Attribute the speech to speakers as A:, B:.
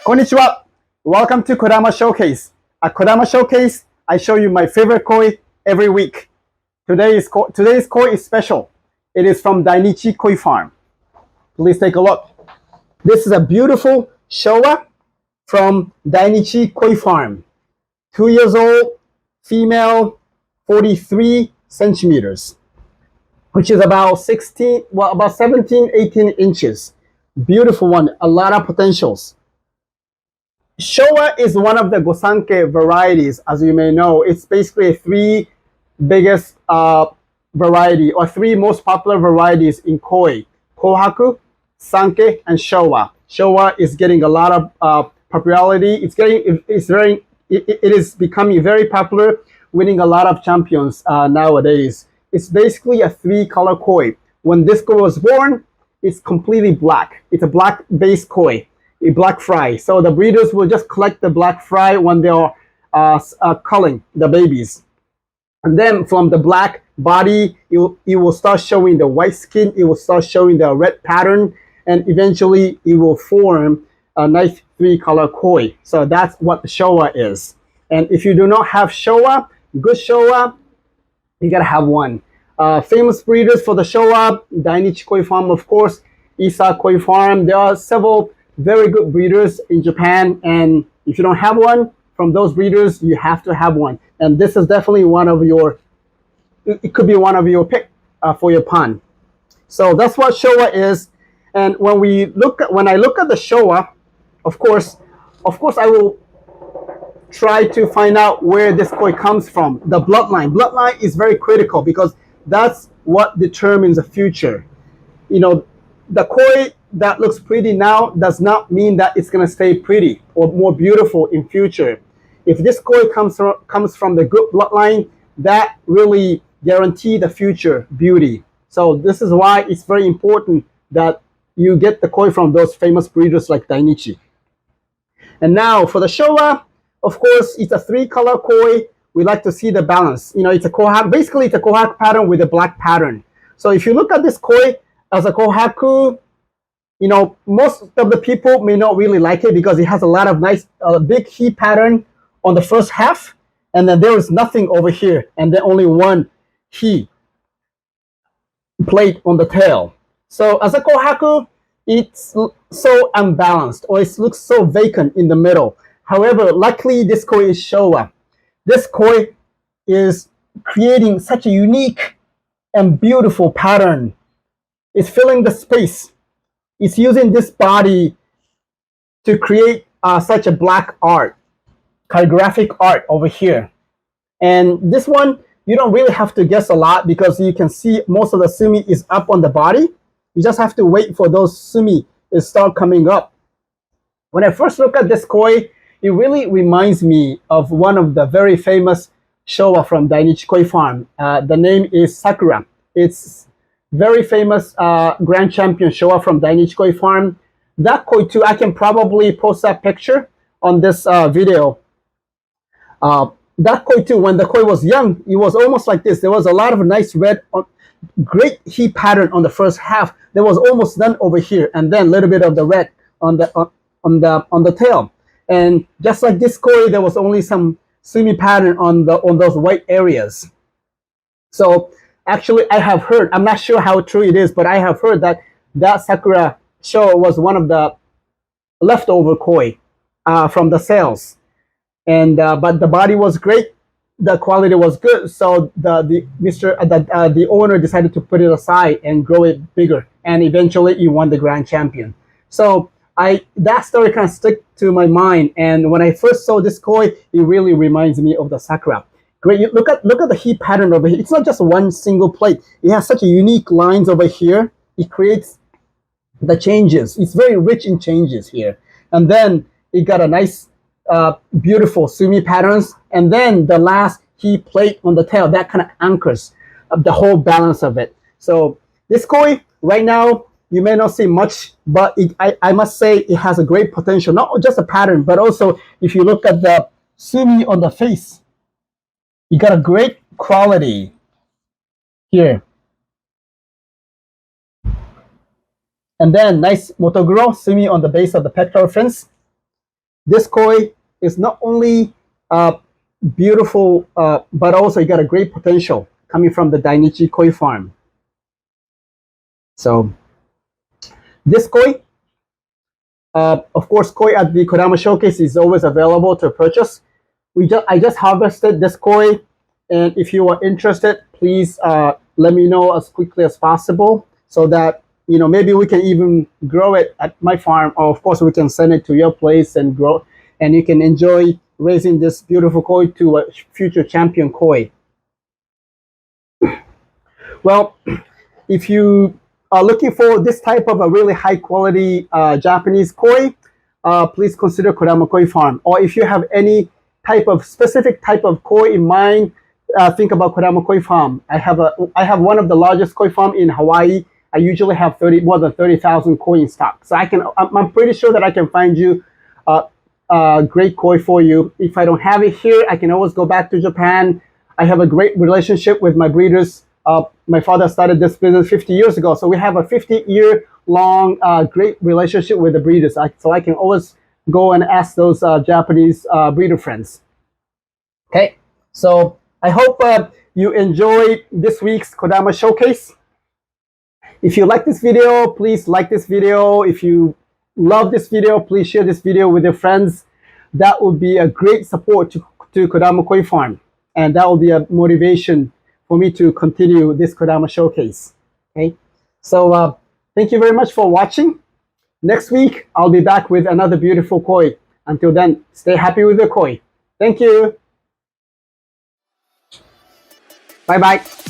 A: Konnichiwa. Welcome to Kodama Showcase. At Kodama Showcase, I show you my favorite koi every week. Today's koi is special. It is from Dainichi Koi Farm. Please take a look. This is a beautiful Showa from Dainichi Koi Farm. 2 years old, female, 43 centimeters, which is about 17, 18 inches. Beautiful one, a lot of potentials. Showa is one of the Gosanke varieties, as you may know. It's basically three biggest variety or three most popular varieties in koi: Kohaku, Sanke, and Showa. Showa is getting a lot of popularity. It is becoming very popular, winning a lot of champions nowadays. It's basically a three-color koi. When this koi was born, it's completely black. It's a black-based koi, a black fry. So the breeders will just collect the black fry when they are culling the babies. And then from the black body, it will start showing the white skin. It will start showing the red pattern. And eventually, it will form a nice three-color koi. So that's what the Showa is. And if you do not have Showa, good Showa, you gotta have one. Famous breeders for the Showa: Dainichi Koi Farm, of course, Isa Koi Farm. There are several very good breeders in Japan, and if you don't have one from those breeders, you have to have one. And this is definitely one of your, it could be one of your pick for your pond. So that's what Showa is. And when I look at the Showa, of course, I will try to find out where this koi comes from. The bloodline. Bloodline is very critical because that's what determines the future. You know, the koi that looks pretty now does not mean that it's going to stay pretty or more beautiful in future. If this koi comes from the good bloodline, that really guarantees the future beauty. So this is why it's very important that you get the koi from those famous breeders like Dainichi. And now for the Showa, of course, it's a three-color koi. We like to see the balance. You know, it's a kohaku. Basically, it's a kohaku pattern with a black pattern. So if you look at this koi as a kohaku, you know, most of the people may not really like it because it has a lot of nice, big heat pattern on the first half, and then there is nothing over here, and then only one heat plate on the tail. So as a kohaku, it's so unbalanced, or it looks so vacant in the middle. However, luckily this koi is Showa. This koi is creating such a unique and beautiful pattern. It's filling the space. It's using this body to create such a black art, calligraphic art over here. And this one, you don't really have to guess a lot because you can see most of the sumi is up on the body. You just have to wait for those sumi to start coming up. When I first look at this koi, it really reminds me of one of the very famous Showa from Dainichi Koi Farm. The name is Sakura. It's very famous Grand Champion Showa from Dainichi Koi Farm. That koi too, I can probably post that picture on this video. That koi too, when the koi was young, it was almost like this. There was a lot of nice red, great heat pattern on the first half. There was almost none over here, and then a little bit of the red on the tail. And just like this koi, there was only some sumi pattern on those white areas. So actually, I have heard, I'm not sure how true it is, but I have heard that Sakura Showa was one of the leftover koi from the sales. And but the body was great, the quality was good, so the owner decided to put it aside and grow it bigger, and eventually he won the grand champion. So that story kind of stuck to my mind, and when I first saw this koi, it really reminds me of the Sakura. Great, look at the heat pattern over here. It's not just one single plate. It has such a unique lines over here. It creates the changes. It's very rich in changes here, and then it got a nice, beautiful sumi patterns, and then the last heat plate on the tail that kind of anchors the whole balance of it. So this koi right now, you may not see much, but I must say it has a great potential, not just a pattern, but also if you look at the sumi on the face, you got a great quality here. And then nice motoguro sumi on the base of the pectoral fins. This koi is not only beautiful, but also you got a great potential coming from the Dainichi Koi Farm. So this koi, of course, koi at the Kodama Showcase is always available to purchase. I just harvested this koi, and if you are interested, please let me know as quickly as possible so that maybe we can even grow it at my farm, or of course we can send it to your place and grow, and you can enjoy raising this beautiful koi to a future champion koi. Well, if you are looking for this type of a really high quality Japanese koi, please consider Kodama Koi Farm. Or if you have any specific type of koi in mind, think about Kodama Koi Farm. I have one of the largest koi farm in Hawaii. I usually have more than 30,000 koi in stock. So I'm pretty sure that I can find you great koi for you. If I don't have it here, I can always go back to Japan. I have a great relationship with my breeders. My father started this business 50 years ago, so we have a 50-year-long great relationship with the breeders. So I can always go and ask those Japanese breeder friends. Okay, so I hope you enjoyed this week's Kodama Showcase. If you like this video, please like this video. If you love this video, please share this video with your friends. That would be a great support to Kodama Koi Farm, and that will be a motivation for me to continue this Kodama Showcase. Okay, so thank you very much for watching. Next week, I'll be back with another beautiful koi. Until then, stay happy with your koi. Thank you. Bye-bye.